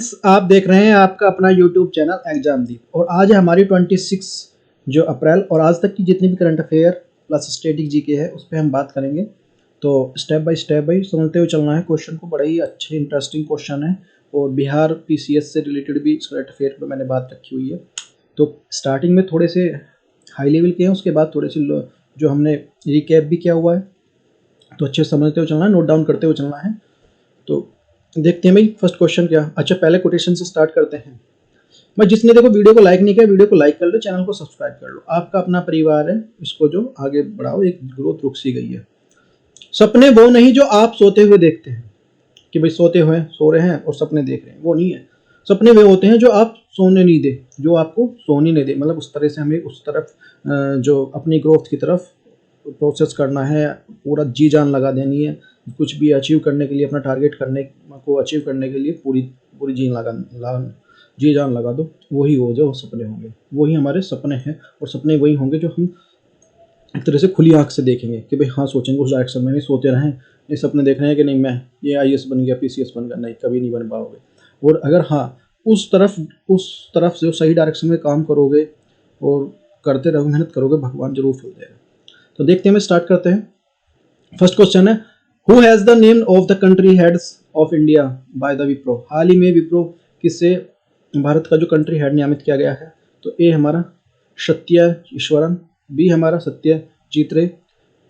आप देख रहे हैं आपका अपना यूट्यूब चैनल एग्जामदीप और आज है हमारी 26 जो अप्रैल और आज तक की जितनी भी current affair plus static GK है उस पर हम बात करेंगे। तो स्टेप बाय स्टेप भाई समझते हुए चलना है। क्वेश्चन को बड़ा ही अच्छे इंटरेस्टिंग क्वेश्चन है और बिहार पीसीएस से रिलेटेड भी इस करंट अफेयर पर मैंने बात रखी हुई है। तो स्टार्टिंग में थोड़े से हाई लेवल के हैं, उसके बाद थोड़े से जो हमने रिकैप भी किया हुआ है, तो अच्छे समझते हुए चलना है, नोट डाउन करते हुए चलना है। तो देखते हैं भाई फर्स्ट क्वेश्चन क्या। अच्छा, पहले कोटेशन से स्टार्ट करते हैं। मैं जिसने देखो वीडियो को लाइक नहीं किया, वीडियो को लाइक कर लो, चैनल को सब्सक्राइब कर लो। आपका अपना परिवार है, इसको जो आगे बढ़ाओ, एक ग्रोथ रुक सी गई है। सपने वो नहीं जो आप सोते हुए देखते हैं कि भाई सोते हुए सो रहे हैं और सपने देख रहे हैं, वो नहीं है। सपने वे होते हैं जो आप सोने नहीं दे, जो आपको सोने नहीं दे। मतलब उस तरह से हमें उस तरफ जो अपनी ग्रोथ की तरफ प्रोसेस करना है, पूरा जी जान लगा देनी है। कुछ भी अचीव करने के लिए, अपना टारगेट करने को अचीव करने के लिए पूरी पूरी जी जान लगा दो। वही हो जो सपने होंगे, वही हमारे सपने हैं। और सपने वही होंगे जो हम एक तरह से खुली आंख से देखेंगे कि भाई हाँ, सोचेंगे उस डायरेक्शन में, नहीं सोते रहें, ये सपने देख रहे हैं कि नहीं मैं ये आईएएस बन गया, पीसीएस बन गया, नहीं कभी नहीं बन पाओगे। और अगर हाँ उस तरफ से सही डायरेक्शन में काम करोगे और करते रहोगे, मेहनत करोगे, भगवान जरूर फल देगा। तो देखते हैं, स्टार्ट करते हैं। फर्स्ट क्वेश्चन है, who has the name of the country heads of India by the Wipro. हाल ही में विप्रो किससे भारत का जो कंट्री हेड नियमित किया गया है? तो ए हमारा सत्य ईश्वरन, बी हमारा सत्य जीत रे,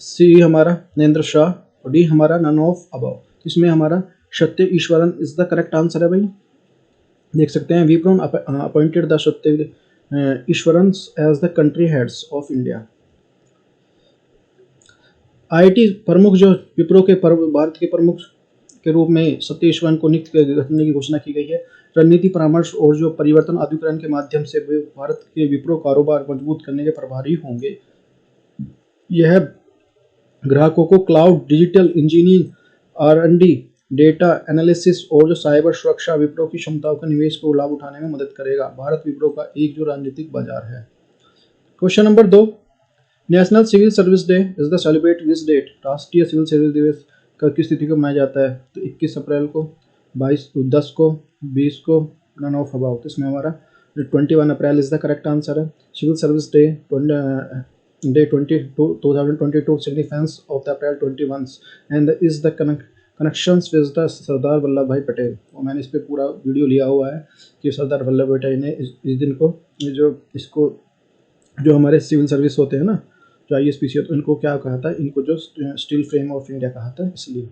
सी हमारा नरेंद्र शाह और डी हमारा नन ऑफ अबव। इसमें हमारा Satya Eswaran is the correct answer है भाई। देख सकते हैं, Wipro appointed the Satya Eswaran as the country heads of India. IT प्रमुख जो विप्रो के भारत के प्रमुख के रूप में सतीश वन को नियुक्त करने की घोषणा की गई है। रणनीति परामर्श और जो परिवर्तन अधिग्रहण के माध्यम से वे भारत के विप्रो कारोबार मजबूत करने के प्रभारी होंगे। यह ग्राहकों को cloud, digital engineering, R&D, data analysis और जो साइबर सुरक्षा विप्रो की क्षमताओं के निवेश को लाभ उठाने में मदद करेगा। भारत विप्रो का एक जो राजनीतिक बाजार है। Question number 2, national civil service day is the celebrate which date. राष्ट्रीय सिविल सर्विस दिवस का किस तिथि को मनाया जाता है? तो 21 अप्रैल को, 10 को, 20 को, नन ऑफ अबव। तो इसमें हमारा 21 April is the correct answer है। Civil service day 2022 significance of the April 21 and is the connections with the Sardar Vallabh भाई पटेल। और मैंने इस पे पूरा वीडियो लिया हुआ है कि सरदार वल्लभ भाई पटेल ने इस दिन को जो हमारे सिविल सर्विस होते हैं ना, जो आईएएस पीसीएस, तो इनको क्या कहा था? इनको जो स्टील फ्रेम ऑफ इंडिया कहा था। इसलिए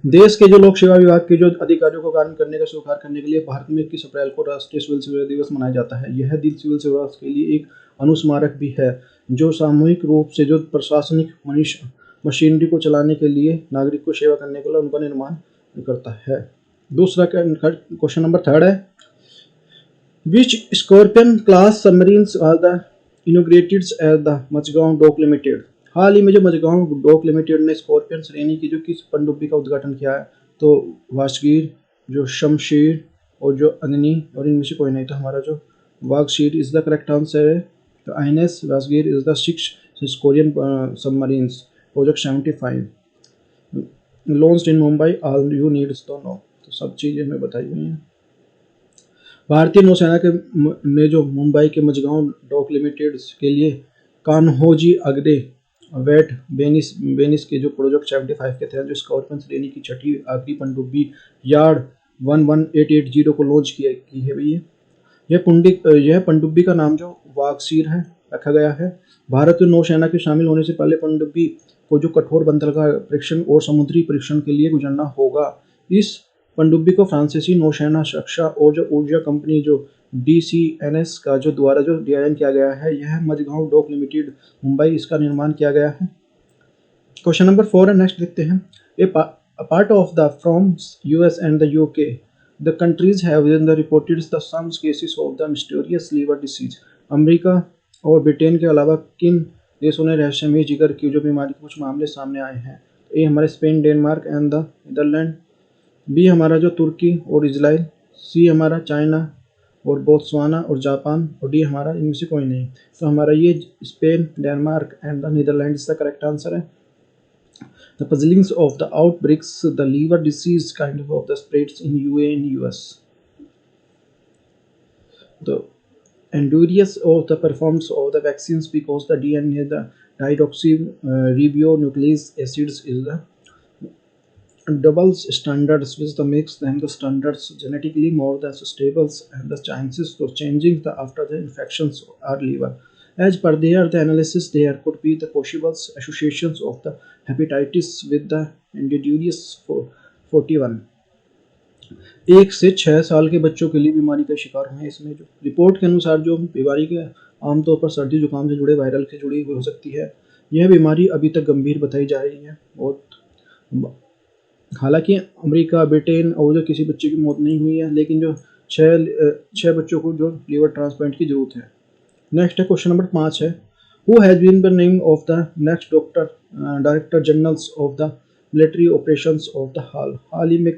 देश के जो लोक सेवा विभाग के जो अधिकारियों को कार्य करने का स्वीकार करने के लिए भारत में 21 अप्रैल को राष्ट्रीय सिविल सेवा दिवस मनाया जाता है। यह दिन सिविल सेवा के लिए एक अनुस्मारक भी है, जो सामूहिक रूप से जो प्रशासनिक मशीनरी को चलाने के लिए, नागरिक को सेवा करने के लिए उनका निर्माण करता है। दूसरा क्वेश्चन नंबर 3 है, Which Scorpion class submarines are the inaugurated at the Mazagon dock limited. हाल ही में जो मझगांव डॉक लिमिटेड ने स्कॉर्पियन श्रेणी की जो किस पनडुब्बी का उद्घाटन किया है? तो वासगीर, जो शमशीर और जो अग्नि, और इनमें से कोई नहीं। तो हमारा जो Vagsheer is the correct answer है। तो आईएनएस वासगीर is the 6 Scorpion submarines project 75 launched in Mumbai, all you need to know. तो सब चीज़ें हमें बताई गई हैं। भारतीय नौसेना के ने जो मुंबई के मझगांव डॉक लिमिटेड के लिए कान्होजी अगदे वेट बेनिस के जो प्रोजेक्ट 75 के तहत जो स्कॉर्पियन श्रेणी की छठी आखिरी पनडुब्बी यार्ड 11880 को लॉन्च की है भैया। यह पनडुब्बी का नाम जो वागशीर है रखा गया है। भारतीय नौसेना के शामिल होने से पहले पनडुब्बी को जो कठोर बंदरगाह परीक्षण और समुद्री परीक्षण के लिए गुजरना होगा। इस पनडुब्बी को फ्रांसीसी नौसेना रक्षा और जो ऊर्जा कंपनी जो DCNS का जो द्वारा जो डिजाइन किया गया है। यह मझगांव डॉक लिमिटेड मुंबई, इसका निर्माण किया गया है। क्वेश्चन नंबर 4 है, नेक्स्ट देखते हैं। A part of the from US and the UK the countries have reported the some cases of the mysterious liver disease. America और ब्रिटेन के अलावा किन देशों ने रहस्यमय जिगर की जो बीमारी के कुछ मामले सामने आए हैं? ए हमारे Spain, Denmark and the Netherlands, B हमारा जो तुर्की और इजराइल, सी हमारा चाइना और बोत्सवाना और जापान, और डी हमारा इनमें से कोई नहीं। तो हमारा ये Spain, Denmark and the Netherlands इसका करेक्ट आंसर है। The puzzlings of the outbreaks, the liver disease kind of the spreads in UA and US. The endurance of the performance of the vaccines because the DNA, the dideoxyribonucleic acids is the double standards which the makes them the standards genetically more than stable and the chances for changing the after the infections are lower. As per their the analysis, there could be the possible associations of the hepatitis with the endothelius 41. 1 से 6 साल के बच्चों के लिए बीमारी का शिकार हुए हैं। इसमें जो रिपोर्ट के अनुसार जो बीमारी के आमतौर पर सर्दी जुकाम से जुड़े वायरल से जुड़ी हुई हो सकती है। यह बीमारी अभी तक गंभीर बताई जा रही है बहुत। हालांकि अमेरिका, ब्रिटेन और जो किसी बच्चे की मौत नहीं हुई है, लेकिन जो छः बच्चों को जो लीवर ट्रांसप्लांट की जरूरत है। नेक्स्ट है क्वेश्चन नंबर 5 है, who has been the name of the next director generals of the military operations of the हाल ही में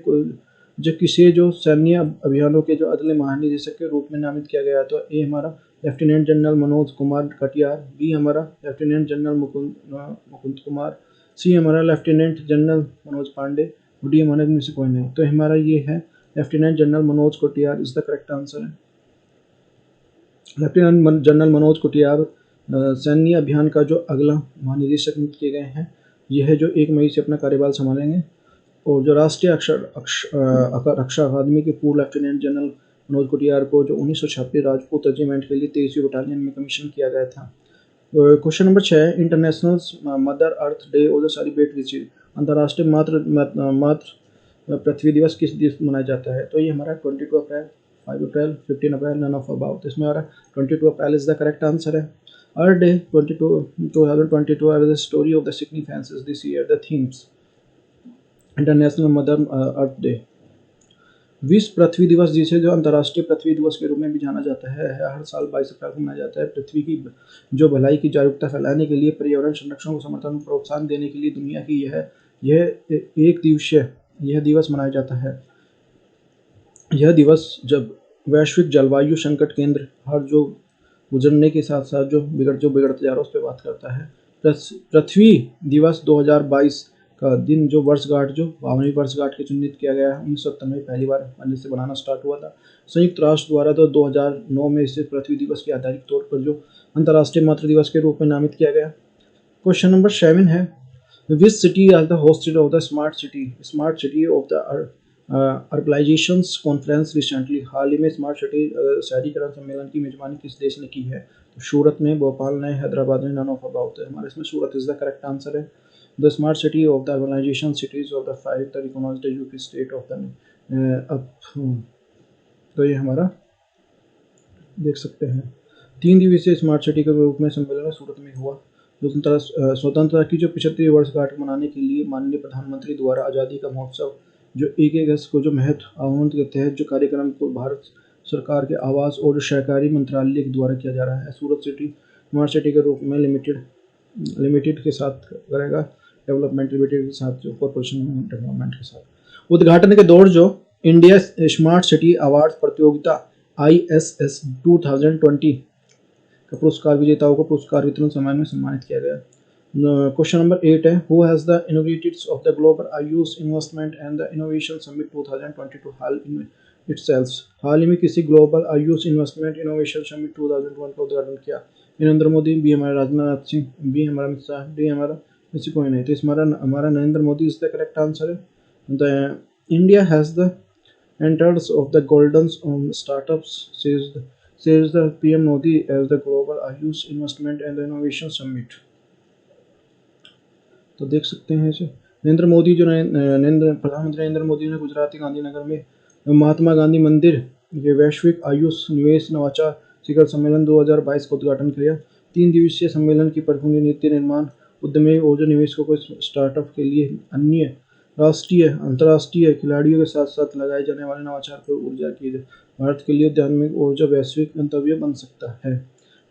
जो किसी जो सैन्य अभियानों के जो अदले महानिदेशक के रूप में नामित किया गया। तो ए हमारा lieutenant general Manoj Kumar Katiyar, B हमारा lieutenant general Mukund Kumar, C हमारा lieutenant general Manoj Pande, D हमारा इनमें से कोई नहीं। तो हमारा ये है lieutenant general Manoj Katiyar is the correct answer है। लेफ्टिनेंट जनरल मनोज कोटियार सैन्य अभियान का जो अगला महानिदेशक नियुक्त किए गए हैं। यह जो 1 मई से अपना कार्यभार संभालेंगे। और जो राष्ट्रीय रक्षा अकादमी के पूर्व लेफ्टिनेंट जनरल मनोज कोटियार को जो 1936 राजपूत रेजिमेंट के लिए 23वीं बटालियन में कमीशन किया गया था। Question number 6, international mother earth day और सेलिब्रेट विच अंतर्राष्ट्रीय मातृ पृथ्वी दिवस किस दिवस मनाया जाता है। तो ये हमारा 22 April, 5 April, 15 April, none of about. इसमें हमारा 22 April is the correct answer है। अर्थ डे 2022 are the story of the significances this year the themes international mother earth day. विश्व पृथ्वी दिवस, जिसे जो अंतर्राष्ट्रीय पृथ्वी दिवस के रूप में भी जाना जाता है, हर साल 22 अप्रैल को मनाया जाता है। पृथ्वी की जो भलाई की जागरूकता फैलाने के लिए, पर्यावरण संरक्षण को समर्थन प्रोत्साहन देने के लिए दुनिया की यह एक दिवसीय यह दिवस मनाया जाता है। यह दिवस जब वैश्विक जलवायु संकट केंद्र हर जो गुजरने के साथ साथ जो बिगड़ते जा रहा है उस पर बात करता है। पृथ्वी दिवस 2022 का दिन जो वर्षगांठ जो 52वीं वर्षगांठ के चिन्हित किया गया है। 1997 में पहली बार बनने से बनाना स्टार्ट हुआ था संयुक्त राष्ट्र द्वारा। तो 2009 में इसे पृथ्वी दिवस के आधारित तौर पर जो अंतर्राष्ट्रीय मातृ दिवस के रूप में नामित किया गया। क्वेश्चन नंबर 7 है, which city are the hosted of the smart city of the urbanisations conference recently. हाल ही में स्मार्ट सिटी शहरीकरण सम्मेलन की मेजबानी किस देश ने की है। तो सूरत ने, भोपाल ने, हैदराबाद ने, नन ऑफ अबाउट। हमारे इसमें सूरत इज द करेक्ट आंसर है। The smart city of the urbanization cities of the 5 the recognized UP state of the तो ये हमारा देख सकते हैं 3 दिवसीय स्मार्ट सिटी के रूप में सम्मेलन सूरत में हुआ। स्वतंत्रता की जो 75वीं वर्षगांठ मनाने के लिए माननीय प्रधानमंत्री द्वारा आज़ादी का महोत्सव जो 1 अगस्त को जो महत्व आह्वान के तहत जो कार्यक्रम को भारत सरकार के आवास और सहकारी मंत्रालय के द्वारा किया जा रहा है। सूरत सिटी स्मार्ट सिटी के रूप में लिमिटेड के साथ करेगा, डेवलपमेंट लिमिटेड के साथ जो कॉर्पोरेशन डेवलपमेंट के साथ। उद्घाटन के दौर जो इंडिया स्मार्ट सिटी अवार्ड प्रतियोगिता ISS 2020 का पुरस्कार विजेताओं को पुरस्कार वितरण समारोह में सम्मानित किया गया। क्वेश्चन नंबर 8 है, who has the innovators of the global AYUSH investment and the innovation summit 2022 हाल इन इटसेल्फ। हाल ही में किसी global AYUSH investment innovation summit 2021 का उद्घाटन किया। नरेंद्र मोदी, बी हमारा राजनाथ सिंह, बी हमारा अमित शाह, डी हमारा किसी कोई नहीं। तो हमारा Narendra Modi is the correct answer है। The India has the enters of the golden startups says the PM Modi as the global AYUSH investment and innovation summit. तो देख सकते हैं इसे नरेंद्र मोदी जो प्रधानमंत्री नरेंद्र मोदी ने गुजरात के गांधीनगर में महात्मा गांधी मंदिर के वैश्विक आयुष निवेश नवाचार शिखर सम्मेलन 2022 का उद्घाटन किया। 3 दिवसीय सम्मेलन की प्रमुख नीति निर्माण उद्यमी और जो निवेशकों को स्टार्टअप के लिए अन्य राष्ट्रीय अंतर्राष्ट्रीय खिलाड़ियों के साथ साथ लगाए जाने वाले नवाचार पर ऊर्जा की भारत के लिए आध्यात्मिक ऊर्जा वैश्विक गंतव्य बन सकता है।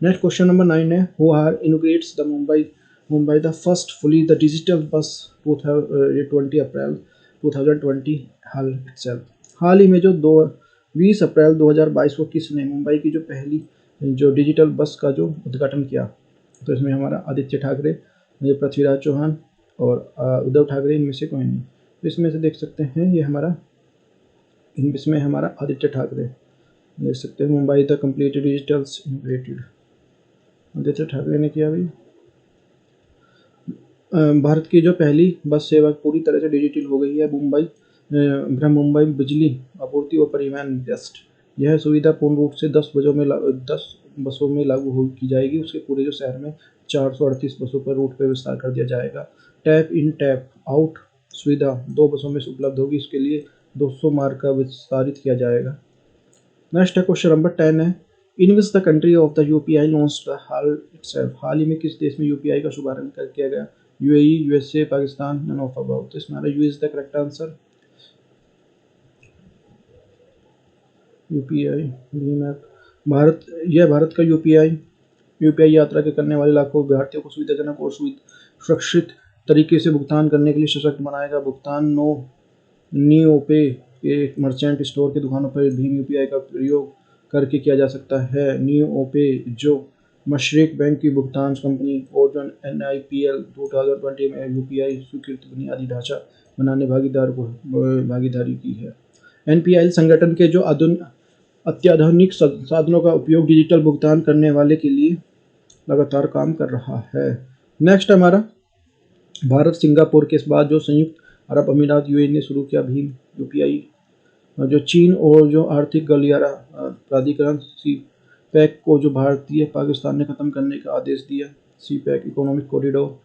नेक्स्ट क्वेश्चन नंबर 9 है, who are inaugurates the Mumbai the first fully the digital bus 20 April 2020 hall itself. हाल ही में जो 20 अप्रैल 2022 को किसने मुंबई की जो पहली जो डिजिटल बस का जो उद्घाटन किया। तो इसमें हमारा आदित्य ठाकरे, पृथ्वीराज चौहान, और उद्धव ठाकरे इनमें से कोई नहीं। तो इसमें से देख सकते हैं ये हमारा, इसमें हमारा आदित्य ठाकरे देख सकते हैं। Mumbai the completed digital integrated, Aditya Thackeray ने किया भाई। भारत की जो पहली बस सेवा पूरी तरह से डिजिटल हो गई है, मुंबई बिजली आपूर्ति और परिवहन बेस्ट। यह सुविधा पूर्ण रूप से 10 बसों में लागू की जाएगी। उसके पूरे जो शहर में 438 बसों पर रूट पर विस्तार कर दिया जाएगा। टैप इन टैप आउट सुविधा 2 बसों में उपलब्ध होगी। इसके लिए 200 मार्ग का विस्तारित किया जाएगा। नेक्स्ट है क्वेश्चन नंबर 10 है, in which the country of the UPI launch हाल ही में किस देश में यूपीआई का शुभारंभ किया गया? UAE, USA, Pakistan, none of above. तो इसमें हमारा UAE is the correct answer. UPI भीम ऐप भारत का यूपीआई यात्रा के करने वाले लाखों भारतीयों को सुविधाजनक और सुरक्षित तरीके से भुगतान करने के लिए सशक्त बनाएगा। भुगतान नियोपे के मर्चेंट स्टोर की दुकानों पर भीम यूपीआई का प्रयोग करके किया जा सकता है। नियोपे जो मशरिक बैंक की भुगतान कंपनी और जो NIPL 2020 में यूपीआई स्वीकृत बुनियादी ढांचा बनाने भागीदारी की है। NPL संगठन के जो अत्याधुनिक साधनों का उपयोग डिजिटल भुगतान करने वाले के लिए लगातार काम कर रहा है। नेक्स्ट हमारा भारत सिंगापुर के बाद जो संयुक्त अरब अमीरात UAE ने शुरू किया भीम यूपीआई। जो चीन और जो आर्थिक गलियारा प्राधिकरण CPEC को जो भारतीय पाकिस्तान ने खत्म करने का आदेश दिया। CPEC economic corridor.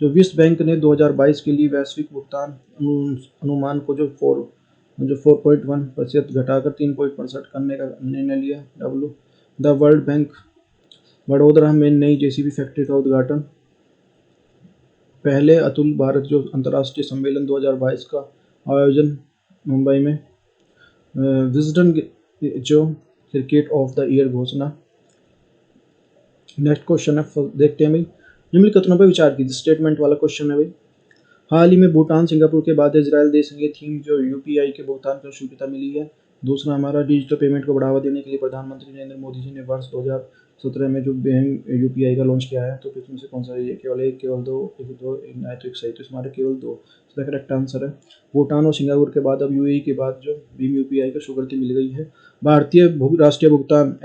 जो विश्व बैंक ने 2022 के लिए वैश्विक भुगतान अनुमान को जो 4.1% घटाकर 3.65 करने का निर्णय लिया। द वर्ल्ड बैंक वडोदरा में नई JCB फैक्ट्री का उद्घाटन। पहले अतुल भारत जो अंतर्राष्ट्रीय सम्मेलन 2022 का आयोजन मुंबई में। विजडन जो क्रिकेट ऑफ द ईयर घोषणा। नेक्स्ट क्वेश्चन है, देखते हैं भाई, निम्नलिखित कथनों पर विचार कीजिए। स्टेटमेंट वाला क्वेश्चन है भाई। हाल ही में भूटान सिंगापुर के बाद इजराइल देश ने थीम जो यूपीआई के भुगतान की स्वीकृति मिली है। दूसरा हमारा डिजिटल पेमेंट को बढ़ावा देने के लिए प्रधानमंत्री नरेंद्र मोदी जी ने वर्ष 2017 में जो यूपीआई का लॉन्च किया है। तो इसमें से कौन सा है? केवल एक, केवल दो, एक नहीं तो एक सही। तो हमारा केवल दो इसका करेक्ट आंसर है। भूटान और सिंगापुर के बाद अब यूएई के बाद जो भीम यूपीआई को स्वीकृति मिल गई है। भारतीय राष्ट्रीय भुगतान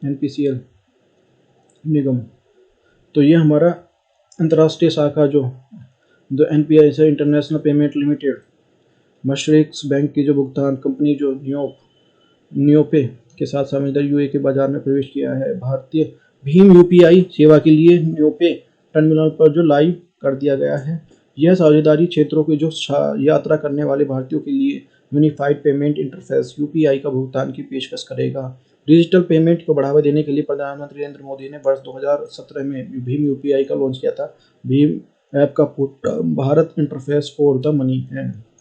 NPCL निगम, तो ये हमारा अंतर्राष्ट्रीय शाखा जो NPI से इंटरनेशनल पेमेंट लिमिटेड मशरिक्स बैंक की जो भुगतान कंपनी जो नियोपे के साथ साझेदारी UAE के बाजार में प्रवेश किया है। भारतीय भीम यूपीआई सेवा के लिए नियोपे टर्मिनल पर जो लाइव कर दिया गया है। यह साझेदारी क्षेत्रों के जो यात्रा करने वाले भारतीयों के लिए यूनिफाइड पेमेंट इंटरफेस UPI का भुगतान की पेशकश करेगा। डिजिटल पेमेंट को बढ़ावा देने के लिए प्रधानमंत्री नरेंद्र मोदी ने वर्ष 2017 में भीम यूपीआई का लॉन्च किया था। भीम ऐप का पूरा Bharat interface for the money है।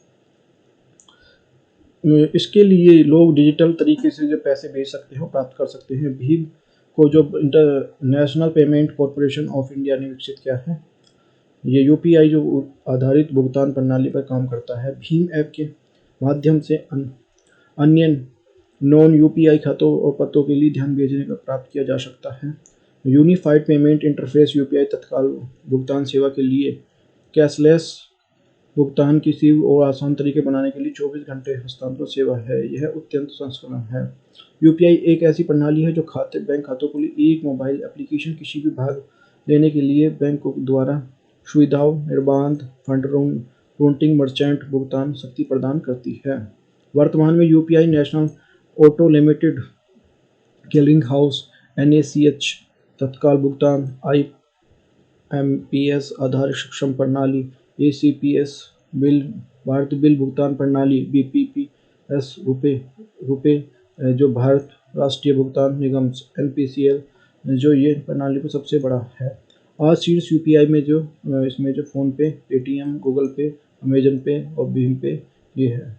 इसके लिए लोग डिजिटल तरीके से जो पैसे भेज सकते हैं, प्राप्त कर सकते हैं। भीम को जो international payment corporation of India ने विकसित किया है। ये UPI जो आधारित भुगतान प्रणाली पर काम करता है। भीम ऐप के माध्यम से अन्य नॉन UPI खातों और पतों के लिए ध्यान भेजने का प्राप्त किया जा सकता है। यूनिफाइड पेमेंट इंटरफेस UPI तत्काल भुगतान सेवा के लिए कैशलेस भुगतान की सीव और आसान तरीके बनाने के लिए 24 घंटे हस्तांतरण सेवा है। यह अत्यंत संस्करण है। UPI एक ऐसी प्रणाली है जो बैंक खातों के लिए एक मोबाइल एप्लीकेशन किसी भी भाग लेने के लिए बैंक द्वारा सुविधाओं, निर्बाध फंड राउटिंग, मर्चेंट भुगतान शक्ति प्रदान करती है। वर्तमान में UPI national auto limited clearing house NACH तत्काल भुगतान IMPS आधारित सक्षम प्रणाली ACPS भारत बिल भुगतान प्रणाली BPPS रुपे जो भारत राष्ट्रीय भुगतान निगम NPCL जो ये प्रणाली पर सबसे बड़ा है। आज शीर्ष UPI में जो इसमें जो फोन पे, पेटीएम, गूगल पे, अमेजन पे और भीम पे ये है।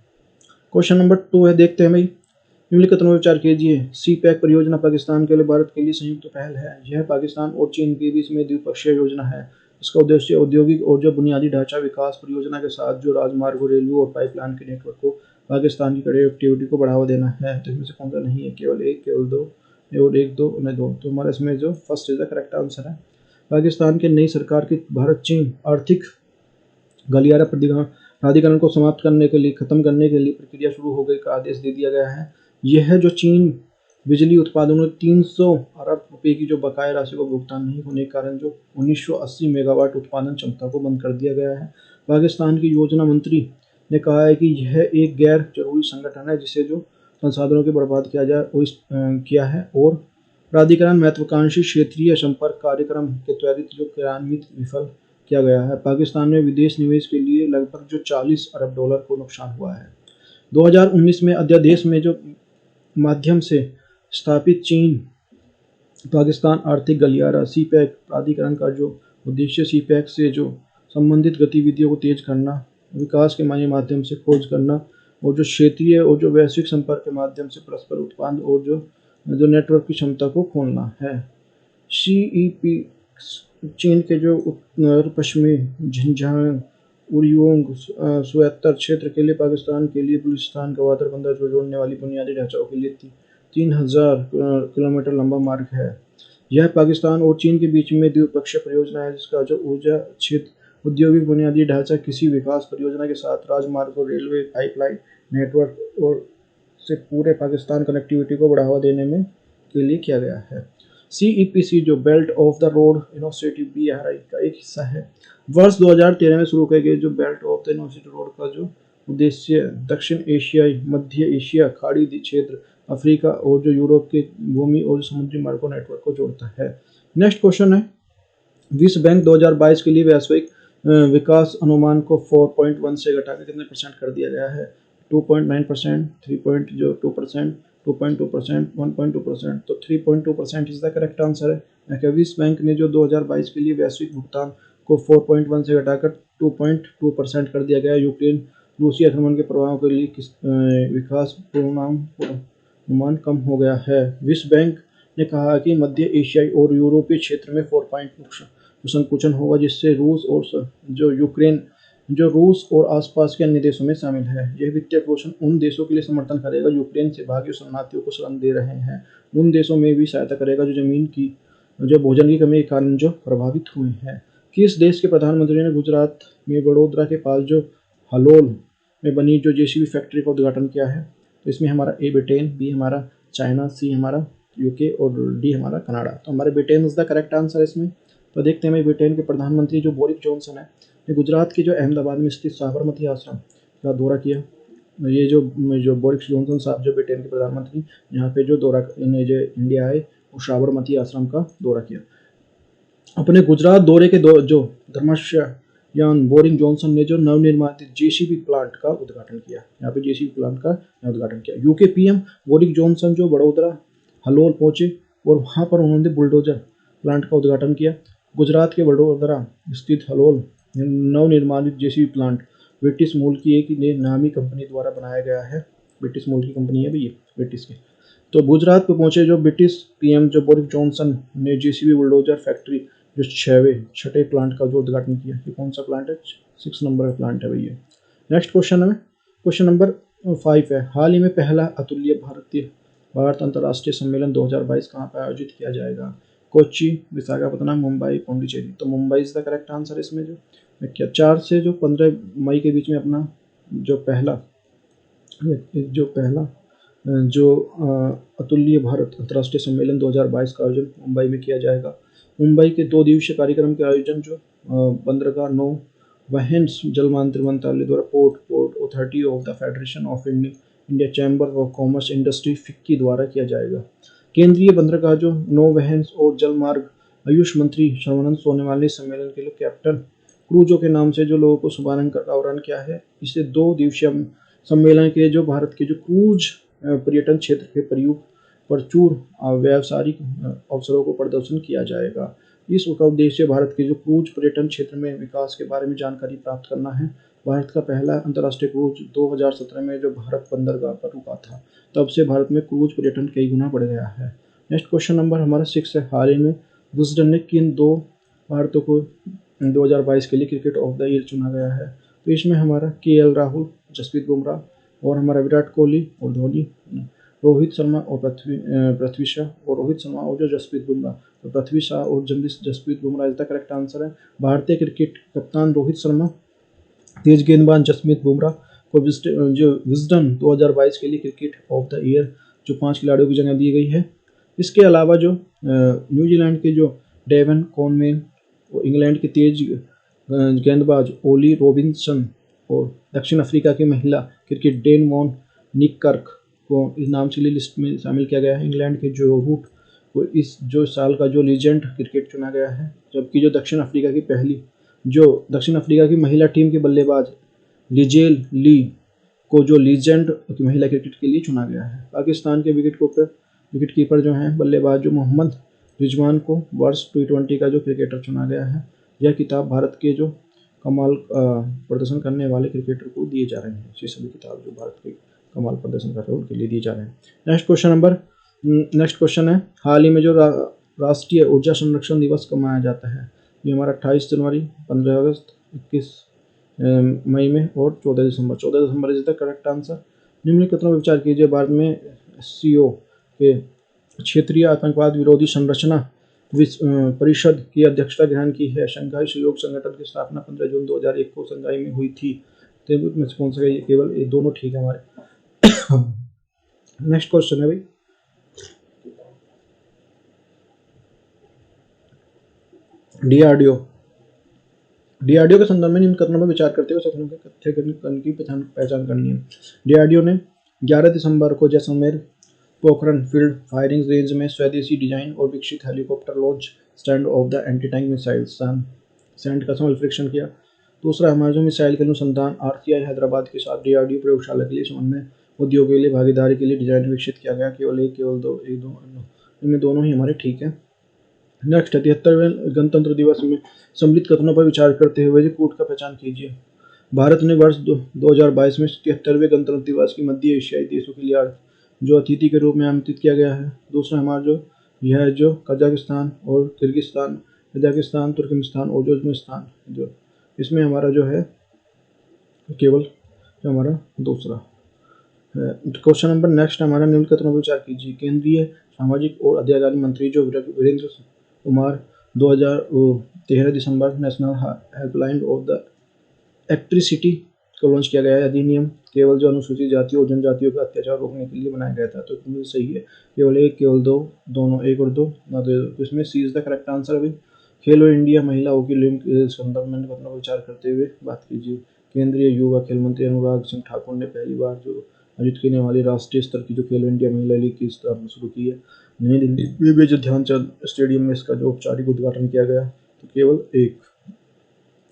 क्वेश्चन नंबर 2 है, देखते हैं भाई। निम्नलिखित कथनों पर विचार कीजिए। CPEC परियोजना पाकिस्तान के लिए भारत के लिए संयुक्त पहल है। यह पाकिस्तान और चीन के बीच में द्विपक्षीय योजना है। इसका उद्देश्य औद्योगिक और जो बुनियादी ढांचा विकास परियोजना के साथ जो राजमार्गों, रेलवे और पाइपलाइन के नेटवर्क को पाकिस्तान की कनेक्टिविटी को बढ़ावा देना है। तो इसमें से कौन सा नहीं है? केवल एक, केवल दो और एक, दो और दो। तो हमारा इसमें जो first is the correct answer है। पाकिस्तान के नई सरकार की भारत चीन आर्थिक गलियारा प्राधिकरण को समाप्त करने के लिए खत्म करने के लिए प्रक्रिया शुरू हो गई का आदेश दे दिया गया है। यह जो चीन बिजली उत्पादन में 300 अरब रुपए की जो बकाया राशि को भुगतान नहीं होने के कारण जो 1980 मेगावाट उत्पादन क्षमता को बंद कर दिया गया है। पाकिस्तान की योजना मंत्री ने कहा है कि यह एक गैर जरूरी संगठन है जिसे जो संसाधनों के बर्बाद किया है और प्राधिकरण महत्वाकांक्षी क्षेत्रीय संपर्क कार्यक्रम के त्वरित जो क्रियान्वित विफल किया गया है। पाकिस्तान में विदेश निवेश के लिए लगभग जो 40 अरब डॉलर को नुकसान हुआ है। 2019 में अध्यादेश में जो माध्यम से स्थापित चीन पाकिस्तान आर्थिक गलियारा सीपैक प्राधिकरण का जो उद्देश्य सीपैक से जो संबंधित गतिविधियों को तेज करना, विकास के माध्यम से खोज करना और जो क्षेत्रीय और जो वैश्विक संपर्क के माध्यम से परस्पर उत्पाद और जो नेटवर्क की क्षमता को खोलना है। CEP चीन के जो उत्तर पश्चिमी झिंजियांग उरियोंग स्वायत्त क्षेत्र के लिए पाकिस्तान के लिए बलूचिस्तान गवादर बंदर को जोड़ने वाली बुनियादी ढांचाओं के लिए 3000 किलोमीटर लंबा मार्ग है। यह पाकिस्तान और चीन के बीच में द्विपक्षीय परियोजना है जिसका जो ऊर्जा क्षेत्र औद्योगिक बुनियादी ढांचा किसी विकास परियोजना के साथ राजमार्ग और रेलवे पाइपलाइन नेटवर्क और से पूरे पाकिस्तान कनेक्टिविटी को बढ़ावा देने में के लिए किया गया है। CEPC जो belt of the road initiative BRI का एक हिस्सा है। वर्ष 2013 में शुरू किए गए जो belt of the initiative road का जो उद्देश्य दक्षिण एशियाई, मध्य एशिया, खाड़ी क्षेत्र, अफ्रीका और जो यूरोप के भूमि और समुद्री मार्गों नेटवर्क को जोड़ता है। नेक्स्ट क्वेश्चन है, विश्व बैंक 2022 के लिए वैश्विक विकास अनुमान को 4.1 से घटाकर कितने % कर दिया गया है? 2.9%, 3.2%, 2.2%, 1.2%। तो 3.2% इज द करेक्ट आंसर है। विश्व बैंक ने जो 2022 के लिए वैश्विक भुगतान को 4.1 से घटाकर 2.2% कर दिया गया। यूक्रेन रूसी आक्रमण के प्रभाव के लिए विकास पूर्वानुमान कम हो गया है। विश्व बैंक ने कहा कि मध्य एशियाई और यूरोपीय क्षेत्र में 4% संकुचन होगा जिससे रूस और आसपास के अन्य देशों में शामिल है। यह वित्तीय पोषण उन देशों के लिए समर्थन करेगा यूक्रेन से भागी शरणार्थियों को शरण दे रहे हैं। उन देशों में भी सहायता करेगा जो भोजन की कमी के कारण जो प्रभावित हुए हैं। किस देश के प्रधानमंत्री ने गुजरात में बड़ोदरा के पास जो हलोल में बनी जो JCB फैक्ट्री का उद्घाटन किया है? तो इसमें हमारा A ब्रिटेन, B हमारा चाइना, C हमारा UK और D हमारा कनाडा। तो हमारे Britain is the correct answer इसमें। तो देखते हैं ब्रिटेन के प्रधानमंत्री जो बोरिस जॉनसन है ने गुजरात के जो अहमदाबाद में स्थित साबरमती आश्रम का दौरा किया। ये जो बोरिस जॉनसन साहब जो ब्रिटेन के प्रधानमंत्री यहाँ पे जो इंडिया आए और साबरमती आश्रम का दौरा किया। अपने गुजरात दौरे के जो धर्मशायान बोरिस जॉनसन ने जो नवनिर्मित JCB प्लांट का उद्घाटन किया। यहाँ पे JCB प्लांट का उद्घाटन किया। UK PM बोरिस जॉनसन जो बड़ोदरा हलोल पहुंचे और वहाँ पर उन्होंने बुलडोजर प्लांट का उद्घाटन किया। गुजरात के वडोदरा स्थित हलोल नवनिर्मित JCB प्लांट ब्रिटिश मूल की एक नामी कंपनी द्वारा बनाया गया है। ब्रिटिश मूल की कंपनी है भैया, ब्रिटिश की। तो गुजरात पे पहुंचे जो ब्रिटिश PM जो बोरिस जॉनसन ने JCB बुलडोजर फैक्ट्री जो छठे प्लांट का जो उद्घाटन किया। ये कौन सा प्लांट है? 6 नंबर का प्लांट है भैया। नेक्स्ट क्वेश्चन है, क्वेश्चन नंबर 5 है, हाल ही में पहला अतुल्य भारत अंतर्राष्ट्रीय सम्मेलन 2022 कहाँ पर आयोजित किया जाएगा? कोच्चि, विशाखापत्तनम, मुंबई, पौंडीचेरी। तो Mumbai is the correct answer इसमें। जो 4 से जो 15 मई के बीच में अपना जो पहला अतुल्य भारत अंतर्राष्ट्रीय सम्मेलन 2022 का आयोजन मुंबई में किया जाएगा। मुंबई के 2 दिवसीय कार्यक्रम के आयोजन जो बंदरगाह नौ वहन्स जल मंत्रालय द्वारा port authority of the federation of India chamber of commerce industry FICCI द्वारा किया जाएगा। केंद्रीय बंदरगाह जो नौवहन और जलमार्ग आयुष मंत्री सर्बानंद सोनोवाल ने सम्मेलन के लिए कैप्टन क्रूजो के नाम से जो लोगों को शुभारंभ का आह्वान किया है। इसे 2 दिवसीय सम्मेलन के जो भारत के जो क्रूज पर्यटन क्षेत्र के प्रचुर व्यावसायिक अवसरों को प्रदर्शन किया जाएगा। इस का उद्देश्य भारत के जो क्रूज पर्यटन क्षेत्र में विकास के बारे में जानकारी प्राप्त करना है। भारत का पहला अंतर्राष्ट्रीय क्रूज 2017 में जो भारत बंदरगाह पर रुका था, तब से भारत में क्रूज पर्यटन कई गुना बढ़ गया है। नेक्स्ट क्वेश्चन नंबर हमारा 6 है, हाल ही में विजडन ने किन 2 भारतीयों को 2022 के लिए क्रिकेट ऑफ द ईयर चुना गया है? तो इसमें हमारा KL राहुल, जसप्रीत बुमराह और हमारा विराट कोहली और धोनी, रोहित शर्मा और पृथ्वी शॉ और रोहित शर्मा और जो जसप्रीत बुमराह। पृथ्वी शाह और Jasprit Bumrah is the correct answer है। भारतीय क्रिकेट कप्तान रोहित शर्मा, तेज गेंदबाज जसप्रीत बुमराह को जो विजडन 2022 के लिए क्रिकेट ऑफ द ईयर जो 5 खिलाड़ियों की जगह दी गई है। इसके अलावा जो न्यूजीलैंड के जो डेवन कॉनवे, इंग्लैंड के तेज गेंदबाज ओली रॉबिन्सन और दक्षिण अफ्रीका की महिला क्रिकेट डेन वॉन निकर्क को इस नाम से लिस्ट में शामिल किया गया है। इंग्लैंड के जो रूट को इस जो साल का जो लीजेंड क्रिकेट चुना गया है, जबकि जो दक्षिण अफ्रीका की महिला टीम के बल्लेबाज लिजेल ली को जो लीजेंड महिला क्रिकेट के लिए चुना गया है। पाकिस्तान के विकेट कीपर जो हैं बल्लेबाज जो मोहम्मद रिजवान को वर्ष T20 का जो क्रिकेटर चुना गया है। यह किताब भारत के जो कमाल प्रदर्शन करने वाले क्रिकेटर को दिए जा रहे हैं। ये सभी किताब जो भारत के कमाल प्रदर्शन कर रहे हैं उनके लिए दिए जा रहे हैं। नेक्स्ट क्वेश्चन है, हाल ही में जो राष्ट्रीय ऊर्जा संरक्षण दिवस कब मनाया जाता है? ये हमारा 28 जनवरी, 15 अगस्त, 21 मई में और 14 दिसंबर। 14 दिसंबर इज द करेक्ट आंसर। निम्नलिखित कथनों पर विचार कीजिए। भारत में SCO के क्षेत्रीय आतंकवाद विरोधी संरचना परिषद की अध्यक्षता ग्रहण की है। शंघाई सहयोग संगठन की स्थापना 15 जून 2001 को शंघाई में हुई थी। तो में से कौन सा? ये केवल ये दोनों ठीक है हमारे। नेक्स्ट क्वेश्चन है भाई, डीआरडीओ के संदर्भ में निम्न कथनों पर विचार करते हुए कथनों के तथ्य की पहचान करनी है। डीआरडीओ ने 11 दिसंबर को Jaisalmer Pokhran field firing range में स्वदेशी डिजाइन और विकसित helicopter launch stand of the anti tank missile sand का समल परीक्षण किया। दूसरा, हमारे जो मिसाइल के अनुसंधान RCI हैदराबाद के साथ डीआरडीओ प्रयोगशाला के लिए समन्वय उद्योग के लिए भागीदारी के लिए डिजाइन विकसित किया गया। केवल दो इनमें दोनों ही हमारे ठीक है। नेक्स्ट 73वें गणतंत्र दिवस में सम्मिलित कथनों पर विचार करते हुए कूट का पहचान कीजिए। भारत ने वर्ष 2022 में 73वें गणतंत्र दिवस की मध्य एशियाई देशों के लिए जो अतिथि के रूप में आमंत्रित किया गया है। दूसरा हमारा जो कजाकिस्तान और कजाकिस्तान, तुर्कमेनिस्तान और उज्बेकिस्तान, जो इसमें हमारा जो है केवल जो हमारा दूसरा क्वेश्चन नंबर नेक्स्ट हमारा निम्न कथनों पर विचार कीजिए। केंद्रीय सामाजिक और अधिकारिता मंत्री जो वीरेंद्र कुमार 2013 दिसंबर national helpline of the electricity को लॉन्च किया गया है। अधिनियम केवल जो अनुसूचित जातियों और जनजातियों का अत्याचार रोकने के लिए बनाया गया था। तो इसमें सही है केवल एक, केवल दो, दोनों एक और दो ना दो। तो इसमें सी इज द करेक्ट आंसर है। खेलो इंडिया महिला हॉकी लीग के संदर्भ में कथनों पर विचार करते हुए बात कीजिए। केंद्रीय युवा खेल मंत्री अनुराग सिंह ठाकुर ने पहली बार जो आयोजित करने वाली राष्ट्रीय स्तर की जो खेलो इंडिया महिला लीग की स्थापना शुरू की है। नई दिल्ली में मेजर ध्यानचंद स्टेडियम में इसका जो औपचारिक उद्घाटन किया गया। तो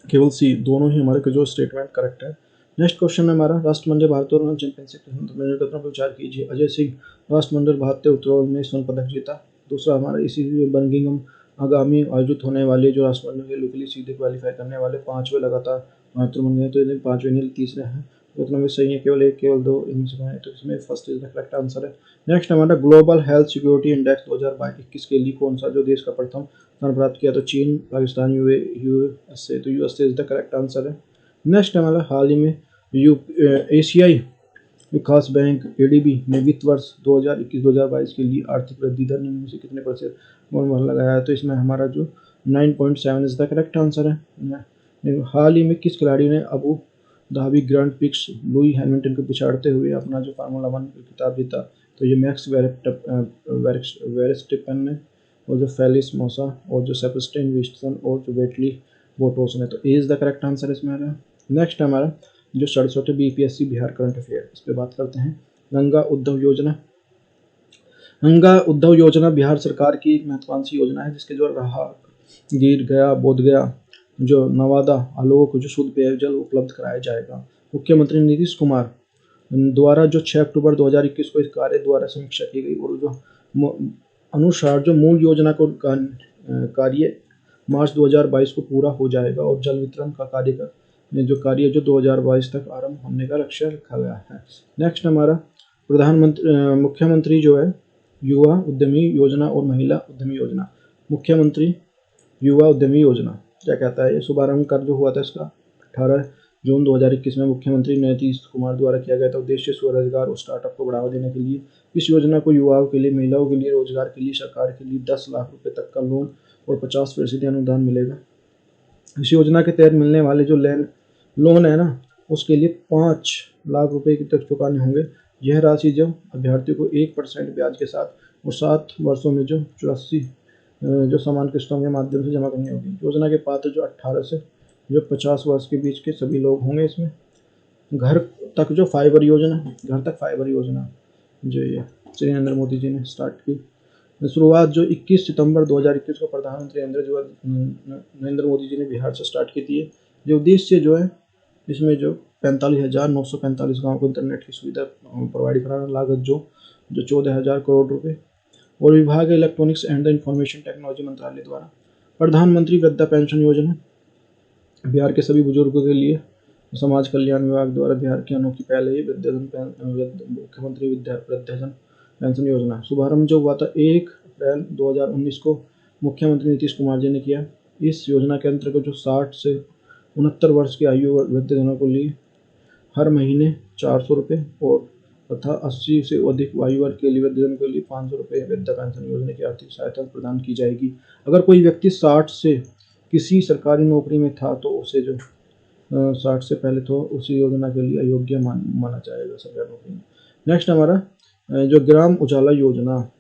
केवल सी, दोनों ही हमारे जो स्टेटमेंट करेक्ट है। नेक्स्ट क्वेश्चन है हमारा, राष्ट्रमंडल भारोत्तोलन चैंपियनशिप के कथनों पर विचार कीजिए। अजय सिंह राष्ट्रमंडल भारोत्तोलन में स्वर्ण पदक जीता। दूसरा हमारा इसी बर्मिंघम आगामी आयोजित होने वाले जो राष्ट्रमंडल खेलों के लिए सीधे क्वालिफाई करने वाले 5वें लगातार भारतीय बन गए। तो इन्हें 5वें नहीं तीसरे हैं। कथनों में सही है केवल एक, केवल दो इनमें से है। तो इसमें first is the correct answer है। नेक्स्ट हमारा ग्लोबल हेल्थ सिक्योरिटी इंडेक्स 2021 के लिए कौन सा जो देश का प्रथम स्थान प्राप्त किया? तो चीन, पाकिस्तान, यूएसए। तो USA is the correct answer है। नेक्स्ट हमारा हाल ही में एशियाई विकास बैंक ADB ने वित्त वर्ष 2021-2022 के लिए आर्थिक वृद्धि दर निम्न में से कितने % मोहर लगाया है? तो इसमें हमारा जो 9.7 इज द करेक्ट आंसर है। हाल ही में किस खिलाड़ी ने Abu Dhabi grand prix Louis Hamilton को पिछाड़ते हुए अपना जो फार्मूला 1 खिताब जीता? तो ये मैक्स वेरस्टेपन ने, और जो फेलिस मोसा और जो सेबेस्टियन वेस्टन और जो वेटली बोटोस ने। तो ए इज द करेक्ट आंसर इसमें आ रहा है। नेक्स्ट हमारा जो 67 BPSC बिहार करंट अफेयर, इस पर बात करते हैं। गंगा उद्धव योजना बिहार सरकार की एक महत्वाकांक्षी योजना है जिसके द्वारा राहगीर गया, बोधगया, जो नवादा आलोक जो शुद्ध पेयजल उपलब्ध कराया जाएगा। मुख्यमंत्री नीतीश कुमार द्वारा जो 6 अक्टूबर 2021 को इस कार्य द्वारा समीक्षा की गई और जो अनुसार जो मूल योजना को कार्य मार्च 2022 को पूरा हो जाएगा और जल वितरण का कार्य जो 2022 तक आरंभ होने का लक्ष्य रखा गया है। नेक्स्ट हमारा मुख्यमंत्री जो है युवा उद्यमी योजना और महिला उद्यमी योजना। मुख्यमंत्री युवा उद्यमी योजना क्या कहता है? ये शुभारंभ कर जो हुआ था इसका 18 जून 2021 में मुख्यमंत्री नीतीश कुमार द्वारा किया गया था। उद्देश्य स्वरोजगार और स्टार्टअप को बढ़ावा देने के लिए इस योजना को युवाओं के लिए, महिलाओं के लिए, रोजगार के लिए सरकार के लिए 10 लाख रुपए तक का लोन और 50% अनुदान मिलेगा। इस योजना के तहत मिलने वाले जो लोन है ना, उसके लिए 5 लाख रुपए तक चुकाने होंगे। यह राशि जो अभ्यर्थी को 1% ब्याज के साथ और 7 वर्षों में जो 84 जो समान किस्तों के माध्यम से जमा करनी होगी। योजना के पात्र जो 18 से जो 50 वर्ष के बीच के सभी लोग होंगे। इसमें घर तक फाइबर योजना जो ये श्री नरेंद्र मोदी जी ने स्टार्ट की, शुरुआत जो 21 सितंबर 2021 को प्रधानमंत्री नरेंद्र मोदी जी ने बिहार से स्टार्ट की थी। जो उद्देश्य जो है इसमें जो 45,945 गाँव को इंटरनेट की सुविधा प्रोवाइड कराना, लागत जो 14,000 करोड़ रुपए, और विभाग electronics and the information technology मंत्रालय द्वारा। प्रधानमंत्री वृद्धा पेंशन योजना बिहार के सभी बुजुर्गों के लिए समाज कल्याण विभाग द्वारा बिहार की अनोखी पहल है। मुख्यमंत्री वृद्धाजन पेंशन योजना शुभारंभ जो हुआ था 1 अप्रैल 2019 को मुख्यमंत्री नीतीश कुमार जी ने किया। इस योजना के अंतर्गत जो 60 से 69 वर्ष की आयु वृद्धजनों को लिए हर महीने 400 रुपये और तथा 80 से अधिक आयु वर्ग के लिए वृद्धजन के लिए 500 रुपये वृद्धा पेंशन योजना की आर्थिक सहायता प्रदान की जाएगी। अगर कोई व्यक्ति 60 से किसी सरकारी नौकरी में था तो उसे जो 60 से पहले तो उसी योजना के लिए अयोग्य माना जाएगा सरकारी नौकरी में। नेक्स्ट हमारा जो ग्राम उजाला योजना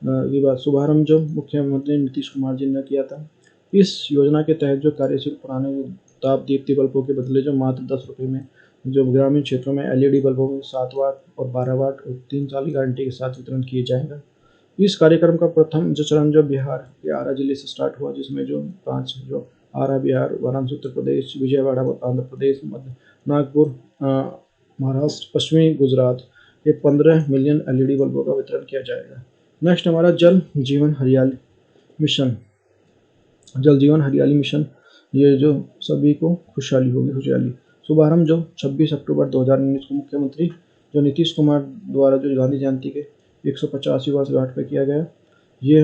की बात शुभारंभ जो मुख्यमंत्री नीतीश कुमार जी ने किया था। इस योजना के तहत जो कार्यशील पुराने ताप दीप्ति बल्बों के बदले जो मात्र 10 रुपये में जो ग्रामीण क्षेत्रों में LED बल्बों में 7 वाट और 12 वाट और 3 साल की गारंटी के साथ वितरण किया जाएगा। इस कार्यक्रम का प्रथम जो चरण जो बिहार के आरा जिले से स्टार्ट हुआ, जिसमें जो 5 जो आरा बिहार, वाराणसी उत्तर प्रदेश, विजयवाड़ा आंध्र प्रदेश, नागपुर महाराष्ट्र, पश्चिमी गुजरात ये 15 मिलियन LED बल्बों का वितरण किया जाएगा। नेक्स्ट हमारा जल जीवन हरियाली मिशन, ये जो सभी को खुशहाली होगी। शुभारंभ जो 26 अक्टूबर 2019 को मुख्यमंत्री जो नीतीश कुमार द्वारा जो गांधी जयंती के 185 वर्षगांठ पर किया गया। ये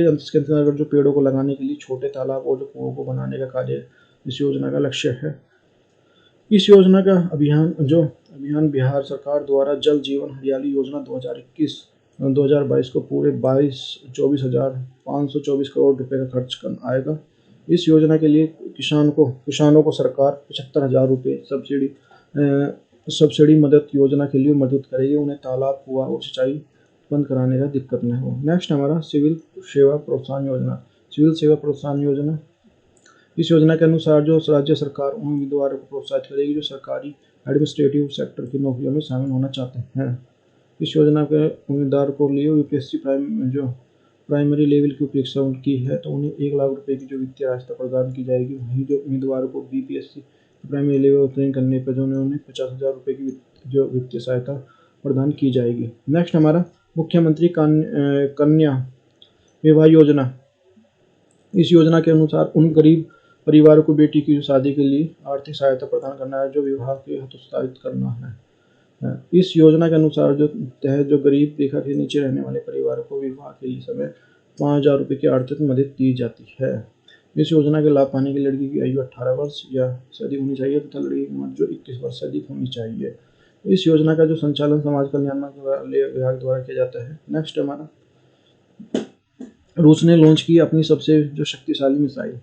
इसके अंतर्गत जो पेड़ों को लगाने के लिए छोटे तालाब और जो कुओं को बनाने का कार्य इस योजना का लक्ष्य है। इस योजना का अभियान बिहार सरकार द्वारा जल जीवन हरियाली योजना 2021-2022 को पूरे 24,524 करोड़ रुपए का खर्च आएगा। इस योजना के लिए किसानों को सरकार 75,000 रुपये सब्सिडी मदद योजना के लिए मदद करेगी। उन्हें तालाब, कुआं और सिंचाई बंद कराने का दिक्कत न हो। नेक्स्ट हमारा सिविल सेवा प्रोत्साहन योजना। इस योजना के अनुसार जो राज्य सरकार उन उम्मीदवारों को प्रोत्साहित करेगी जो सरकारी एडमिनिस्ट्रेटिव सेक्टर की नौकरियों में शामिल होना चाहते हैं। इस योजना के उम्मीदवार को लिए UPSC प्राइमरी लेवल की परीक्षा की है तो उन्हें 1 लाख रुपए की जो वित्तीय सहायता प्रदान की जाएगी। वहीं जो उम्मीदवारों को BPSC प्राइमरी लेवल उत्तीर्ण करने पर जो उन्हें 50,000 रुपये की जो वित्तीय सहायता प्रदान की जाएगी। नेक्स्ट हमारा मुख्यमंत्री कन्या विवाह योजना। इस योजना के अनुसार उन गरीब परिवारों को बेटी की शादी के लिए आर्थिक सहायता प्रदान करना है जो विवाह के हतोत्साहित करना है। इस योजना के अनुसार जो तहत जो गरीब रेखा के नीचे रहने वाले परिवारों को विवाह के समय 5,000 रुपये की आर्थिक मदद दी जाती है। इस योजना के लाभ पाने के लिए लड़की की आयु 18 वर्ष या से अधिक होनी चाहिए तथा लड़की की उम्र जो 21 वर्ष से अधिक होनी चाहिए। इस योजना का जो संचालन समाज कल्याण विभाग द्वारा किया जाता है। नेक्स्ट हमारा रूस ने लॉन्च की अपनी सबसे जो शक्तिशाली मिसाइल।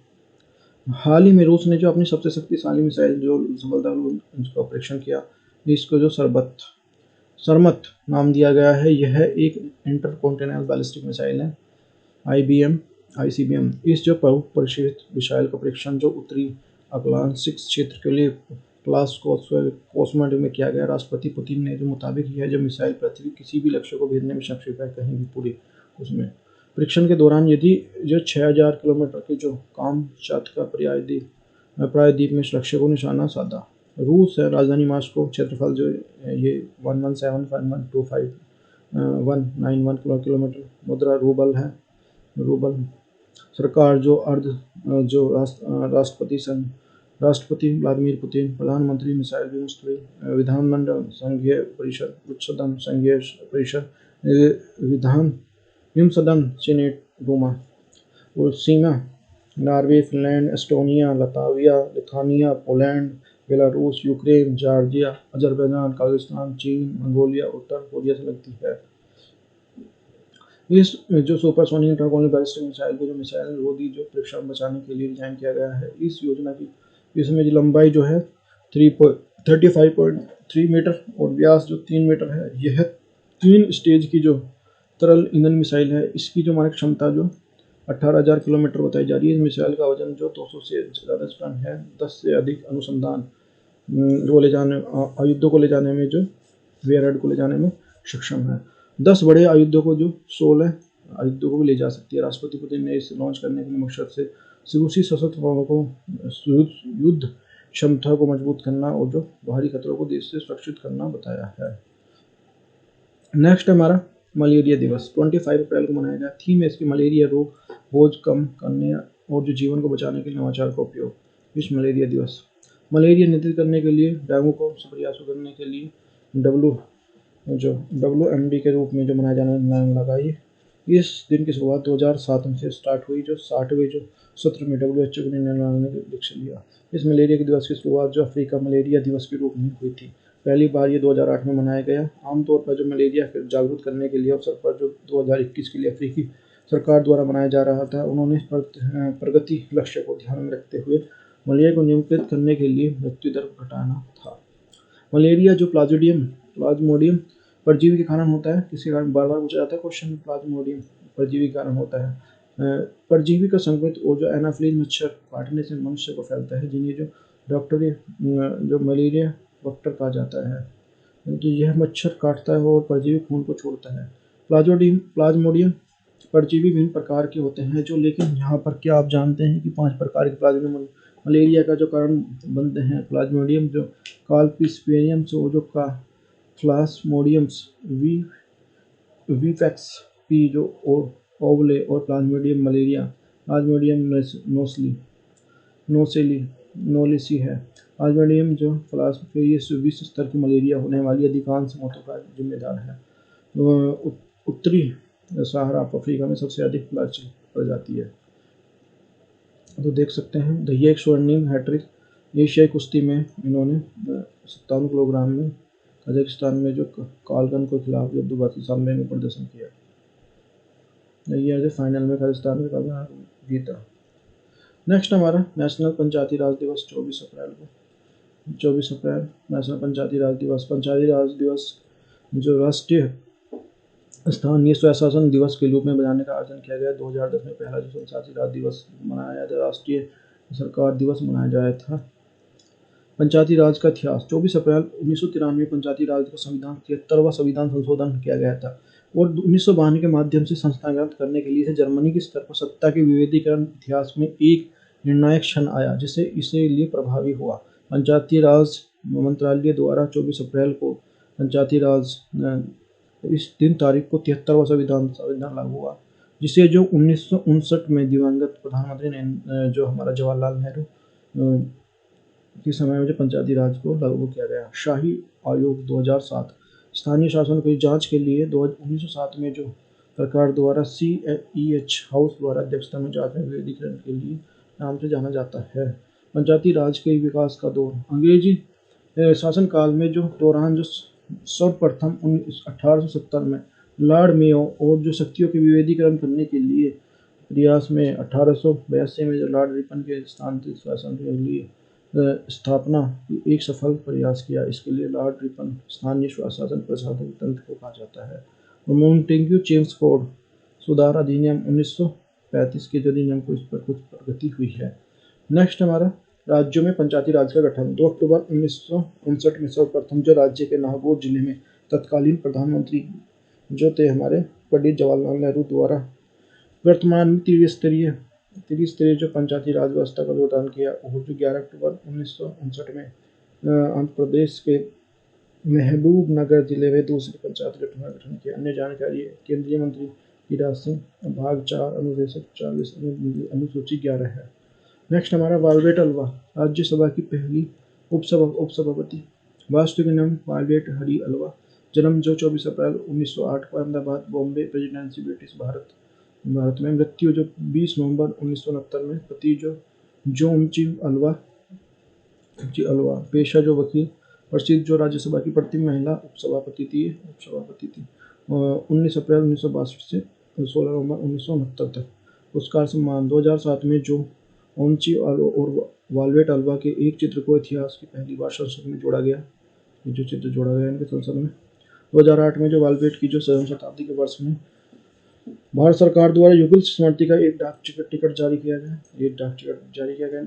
हाल ही में रूस ने जो अपनी सबसे शक्तिशाली मिसाइल जो सफलतापूर्वक परीक्षण किया, इसको जो सरमत नाम दिया गया है। यह एक इंटरकॉन्टिनेंटल बैलिस्टिक मिसाइल है ICBM। इस जो परिष्कृत मिसाइल का परीक्षण जो उत्तरी अटलांटिक क्षेत्र के लिए क्लास में किया गया। राष्ट्रपति पुतिन ने जो मुताबिक यह जो मिसाइल पृथ्वी किसी भी लक्ष्य को भेजने में सक्षम है, कहीं भी पूरी उसमें परीक्षण के दौरान यदि जो 6,000 किलोमीटर के जो कामचात्का प्रायद्वीप में लक्ष्य को निशाना साधा। रूस है राजधानी मॉस्को, क्षेत्रफल जो ये 117.2591 किलोमीटर, मुद्रा रूबल है। सरकार जो राष्ट्रपति व्लादिमीर पुतिन, प्रधानमंत्री मिसाइल विधानमंडल संघीय परिषद, उच्च सदन संघीय परिषद, विधान सदन सीनेट डूमा और सीमा Norway, Finland, Estonia, Latvia, Lithuania, Poland, Belarus, Ukraine, Georgia, Azerbaijan, Kazakhstan, चीन, मंगोलिया, उत्तर कोरिया से लगती है। इस जो सुपरसोनिक इंटरकॉन्टिनेंटल बैलिस्टिक मिसाइल को जो मिसाइल रोधी जो परीक्षण में बचाने के लिए डिजाइन किया गया है, इस योजना की इसमें जो लंबाई जो है 35.3 मीटर और व्यास जो 3 मीटर है। यह 3 स्टेज की जो तरल ईंधन मिसाइल है, इसकी जो मारक क्षमता जो 18,000 किलोमीटर बताई जा रही है। इस मिसाइल का वजन जो 200 से ज़्यादा टन है। 10 से अधिक अनुसंधान को ले जाने आयुधों को ले जाने में जो वेयरहेड को ले जाने में सक्षम है। 10 बड़े आयुधों को जो 16 आयुधों को ले जा सकती है। राष्ट्रपति पुतिन ने इसे लॉन्च करने के मकसद से रूसी सशस्त्र बलों को युद्ध क्षमता को मजबूत करना और जो बाहरी खतरों को देश से सुरक्षित करना बताया है। नेक्स्ट हमारा मलेरिया दिवस 25 अप्रैल को मनाया गया। थीम है इसकी मलेरिया रोग बोझ कम करने और जो जीवन को बचाने के लिए नवाचार का उपयोग। विश्व मलेरिया दिवस मलेरिया नियंत्रित करने के लिए डेंगू को प्रयास करने के लिए WMD के रूप में जो मनाया जाने लगा। इस दिन की शुरुआत 2007 में से स्टार्ट हुई, जो 60वें जो सत्र में WHO ने निर्णय लक्ष्य लिया। इस मलेरिया के दिवस की शुरुआत जो अफ्रीका मलेरिया दिवस के रूप में हुई थी। पहली बार ये 2008 में मनाया गया। आमतौर पर जो मलेरिया को जागरूक करने के लिए अवसर पर जो 2021 के लिए अफ्रीकी सरकार द्वारा मनाया जा रहा था, उन्होंने प्रगति लक्ष्य को ध्यान में रखते हुए मलेरिया को नियंत्रित करने के लिए मृत्यु दर को घटाना था। मलेरिया जो प्लाज्मोडियम परजीवी के कारण होता है। किसी कारण बार बार पूछा जाता है क्वेश्चन, प्लाज्मोडियम परजीवी के कारण होता है। परजीवी का संक्रमित और जो एनाफ्लीज मच्छर काटने से मनुष्य को फैलता है, जिन्हें जो डॉक्टरी जो मलेरिया वेक्टर कहा जाता है। तो यह मच्छर काटता है और परजीवी खून को छोड़ता है। प्लाज्मोडियम परजीवी विभिन्न प्रकार के होते हैं जो, लेकिन यहाँ पर क्या आप जानते हैं कि 5 प्रकार के प्लाज्मोडियम मलेरिया का जो कारण बनते हैं। प्लाज्मोडियम जो कॉलपीस्पेरियम जो का प्लाज्मोडियम्स वीफैक्स पी जो ओवले और प्लाज्मोडियम मलेरिया प्लाज्मोडियम नोलिसी है। प्लाज्मोडियम जो प्लाज्मोडियस विश्व स्तर की मलेरिया होने वाली अधिकांश मौतों का जिम्मेदार है। उत्तरी सहारा अफ्रीका में सबसे अधिक प्रजाति है। तो देख सकते हैं दहिया एक स्वर्णिम हैट्रिक एशियाई कुश्ती में इन्होंने 57 किलोग्राम में कजाकिस्तान में जो कालगन के खिलाफ युद्ध सामने में प्रदर्शन किया। दहिया फाइनल में कजाकिस्तान का जीता। नेक्स्ट हमारा नेशनल पंचायती राज दिवस 24 अप्रैल नेशनल पंचायती राज दिवस। पंचायती राज दिवस जो राष्ट्रीय स्थानीय स्वशासन दिवस के रूप में मनाने का आयोजन किया गया। 2010 में पहला जो पंचायती राज दिवस मनाया था, राष्ट्रीय सरकार दिवस मनाया गया था। पंचायती राज का इतिहास 24 अप्रैल 1993 पंचायती राज का संविधान 73वां संविधान संशोधन किया गया था और 1992 के माध्यम से संस्थागत करने के लिए जर्मनी के स्तर पर सत्ता के विविधीकरण इतिहास में एक निर्णायक क्षण आया, जिससे इसे लिए प्रभावी हुआ। पंचायती राज मंत्रालय द्वारा 24 अप्रैल को पंचायती राज इस दिन तारीख को 73वां संविधान लागू हुआ, जिसे जो 1959 में दिवंगत प्रधानमंत्री ने जो हमारा जवाहरलाल नेहरू के समय में जो पंचायती राज को लागू किया गया। शाही आयोग 2007 स्थानीय शासन की जांच के लिए 1907 में जो सरकार द्वारा CEH हाउस द्वारा अध्यक्षता में जांच में विविधीकरण के लिए नाम से जाना जाता है। पंचायती राज के विकास का दौर अंग्रेजी शासनकाल में जो दौरान जो सर्वप्रथम 1870 में लॉर्ड मेयो और जो शक्तियों के विविधीकरण करने के लिए प्रयास में 1882 में जो लॉर्ड रिपन के स्थानांतरित शासन के लिए स्थापना एक सफल प्रयास किया। इसके लिए लॉर्ड रिपन स्थानीय स्वशासन प्रशासन तंत्र को कहा जाता है। और मोंटेग्यू चेम्सफोर्ड सुधार अधिनियम 1935 के जो अधिनियम को इस पर कुछ प्रगति हुई है। नेक्स्ट हमारा राज्यों में पंचायती राज का गठन 2 अक्टूबर 1959 में सर्वप्रथम जो राज्य के नागौर जिले में तत्कालीन प्रधानमंत्री जो थे हमारे पंडित जवाहरलाल नेहरू द्वारा वर्तमान में त्रिस्तरीय जो पंचायती राज व्यवस्था का प्रदान किया। और जो 11 अक्टूबर 1959 में आंध्र प्रदेश के महबूब नगर जिले में दूसरी पंचायत गठन किया। अन्य जानकारी केंद्रीय मंत्री गिरिराज सिंह भाग 4 अनुदेशक 40 अनुसूची 11 है। नेक्स्ट हमारा वालवेट अल्वा राज्यसभा की पहली उपसभापति। वास्तु के नाम वालवेट हरी अल्वा। जन्म जो 24 अप्रैल 1908 को अहमदाबाद बॉम्बे प्रेसिडेंसी ब्रिटिश भारत। भारत में। मृत्यु जो 20 नवंबर 1969 में, पति जो जोमची अल्वा, पेशा जो वकील, प्रसिद्ध जो राज्यसभा की प्रथम महिला उपसभापति थी 19 अप्रैल 1962 से 16 नवंबर 1969 तक। पुरस्कार सम्मान 2007 में जो ओमची और वाल्वेट अल्वा के एक चित्र को इतिहास की पहली बार संसद में जोड़ा गया। ये जो चित्र जोड़ा गया इनके संसद में। 2008 में जो वाल्वेट की जो शताब्दी के वर्ष में भारत सरकार द्वारा युगल स्मृति का एक डाक टिकट जारी किया गया। एक डाक टिकट जारी किया गया।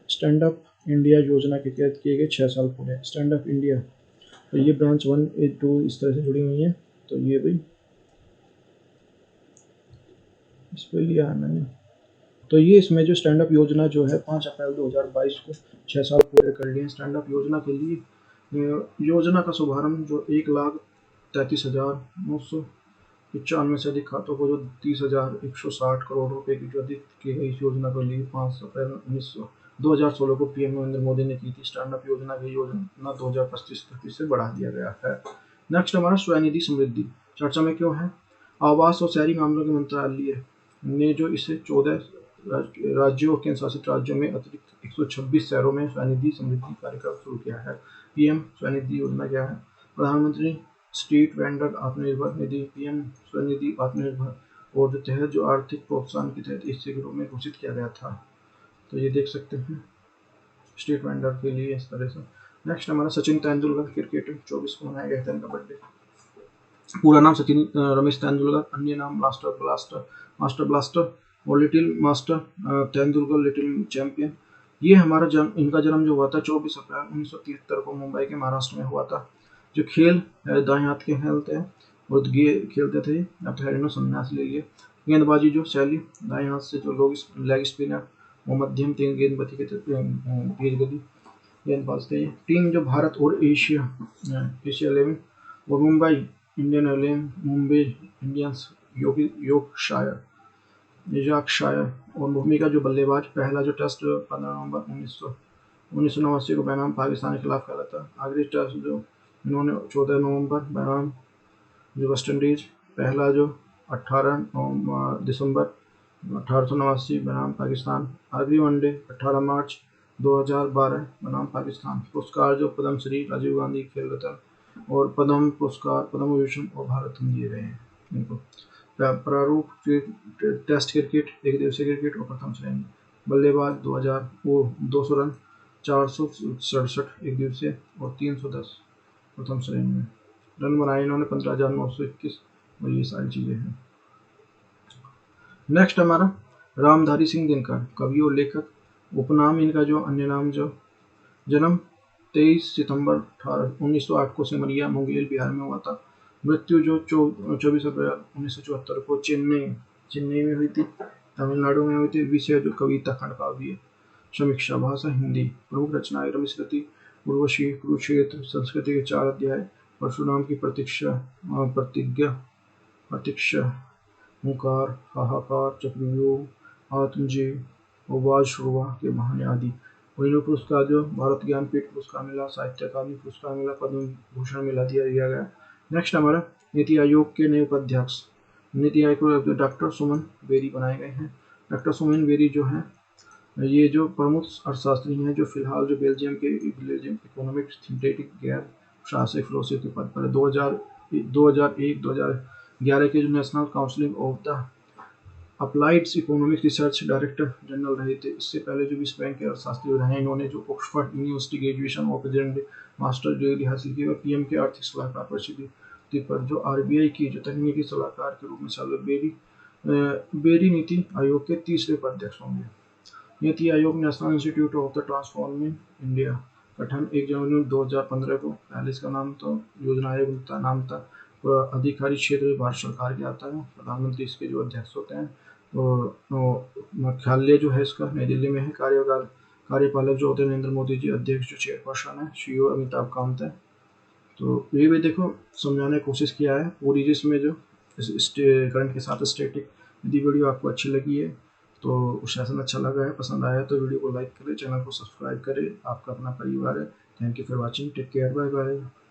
स्टैंड अप इंडिया योजना के तहत किए गए 6 साल पूरे। स्टैंड अप इंडिया, तो ये ब्रांच 1 2 इस तरह से जुड़ी हुई है। तो ये भाई इस पे लिया है मैंने। तो ये इसमें जो स्टैंड अप योजना जो है 5 अप्रैल 2022 को 6 साल पूरे कर लिए। स्टैंड अप योजना के लिए योजना का शुभारंभ जो 1,33,995 से अधिक खातों को जो 30,160 करोड़ रुपए की जो अधिक की गई इस योजना के लिए 5 अप्रैल 2016 को पीएम नरेंद्र मोदी ने की थी। स्टैंड अप योजना की योजना 2025 तक इसे बढ़ा दिया गया है। नेक्स्ट हमारा स्वनिधि समृद्धि चर्चा में क्यों है। आवास और शहरी मामलों के मंत्रालय ने जो इसे 14 राज्यों और केंद्र शासित राज्यों में अतिरिक्त 126 शहरों में स्वनिधि समृद्धि कार्यक्रम शुरू किया है। पीएम स्वनिधि योजना क्या है। प्रधानमंत्री street vendor Atmanirbhar Nidhi, PM Svanidhi आत्मनिर्भर और जो तहत जो आर्थिक प्रोत्साहन के तहत इससे के रूप में घोषित किया गया था। तो ये देख सकते हैं स्ट्रीट वेंडर के लिए इस तरह से। नेक्स्ट हमारा सचिन तेंदुलकर क्रिकेटर 24 को मनाया गया था इनका बर्थडे। पूरा नाम सचिन रमेश तेंदुलकर, अन्य नाम मास्टर ब्लास्टर और little master Tendulkar little champion. ये हमारा इनका जन्म जो हुआ था 24 अप्रैल 1973 को मुंबई के महाराष्ट्र में हुआ था। जो खेल दाएं हाथ के खेलते हैं और खेलते थे। अब तो संन्यास ले लिए। गेंदबाजी जो शैली दाएं हाथ से जो लोग लेग स्पिनर और मध्यम तेज गेंदबाजी के तेज गति गेंदबाज थे। टीम जो भारत और एशिया 11 और Mumbai Indian 11, Mumbai Indians, Yorkshire और भूमिका जो बल्लेबाज। पहला जो टेस्ट 15 नवंबर 1989 को बनाम पाकिस्तान के खिलाफ खेला था। आखिरी टेस्ट जो इन्होंने 14 नवंबर बनाम जो वेस्ट इंडीज। पहला जो 18 दिसंबर 1889 बनाम पाकिस्तान। आखिरी वनडे 18 मार्च 2012 बनाम पाकिस्तान। पुरस्कार जो पद्मश्री राजीव गांधी खेल रत्न और पद्म पुरस्कार, पद्म विभूषण और भारत रत्न दिए गए हैं इनको। प्रारूप टेस्ट क्रिकेट, एक दिवसीय क्रिकेट और प्रथम श्रेणी। बल्लेबाज 200 रन, 467 एक दिवसीय और 310 प्रथम श्रेणी में। रन बनाए इन्होंने 15,921 और ये सारी चीजें हैं। नेक्स्ट हमारा रामधारी सिंह दिनकर, कवि और लेखक। उपनाम इनका जो अन्य नाम जो जन्म 23 सितंबर 1908 को सिमरिया मुंगेर बिहार में हुआ था। मृत्यु जो 24 अप्रैल 1974 को चेन्नई में हुई थी, तमिलनाडु में हुई थी। विषय जो कविता खंड काव्य। समीक्षा भाषा हिंदी। प्रमुख रचनाएं रमिश्रति, उर्वशी, कुरुक्षेत्र, संस्कृति के 4 अध्याय, परशुराम की प्रतीक्षा, हुंकार, हाहाकार, चक्रव्यूह, आत्मजीव, आवाज शुरुआ के बहाने आदि। और इन्हें पुरस्कार जो भारत ज्ञानपीठ पुरस्कार मिला, साहित्य अकादमी पुरस्कार मिला, पद्म भूषण मिला दिया गया। नेक्स्ट हमारा नीति आयोग के नए उपाध्यक्ष। नीति आयोग डॉक्टर सुमन बेरी बनाए गए हैं। डॉक्टर सुमन बेरी जो है ये जो प्रमुख अर्थशास्त्री हैं जो फिलहाल जो बेल्जियम इकोनॉमिक सिंथेटिक गैर शासकीय फेलोशिप के पद पर 2001-2011 के जो national council of the applied economic research director general रहे थे। इससे पहले जो विश्व बैंक के अर्थशास्त्री रहे हैं, इन्होंने जो ऑक्सफोर्ड यूनिवर्सिटी ग्रेजुएशन और प्रेसिडेंट मास्टर डिग्री हासिल की और पीएम के आर्थिक सलाहकार परिषद पर जो आरबीआई की जो तकनीकी सलाहकार के रूप में सर्व बेरी नीति आयोग के तीसरे उपाध्यक्ष होंगे। NITI Aayog national institute of the transforming India गठन 1 जनवरी 2015 को। पहले इसका नाम तो योजना आयोग का नाम था। अधिकारी क्षेत्र भारत सरकार के आता है। प्रधानमंत्री इसके जो अध्यक्ष होते हैं। तो मुख्यालय जो है इसका नई दिल्ली में है। कार्यपालक जो होते हैं नरेंद्र मोदी जी, अध्यक्ष जो चेयरपर्सन है सीईओ अमिताभ कांत है। तो ये भी देखो समझाने की कोशिश किया है पूरी, जिसमें जो करंट के साथ स्टैटिक। यदि वीडियो आपको अच्छी लगी है तो सेशन अच्छा लगा है, पसंद आया तो वीडियो को लाइक करें, चैनल को सब्सक्राइब करें। आपका अपना परिवार है। Thank you for watching, take care, bye bye.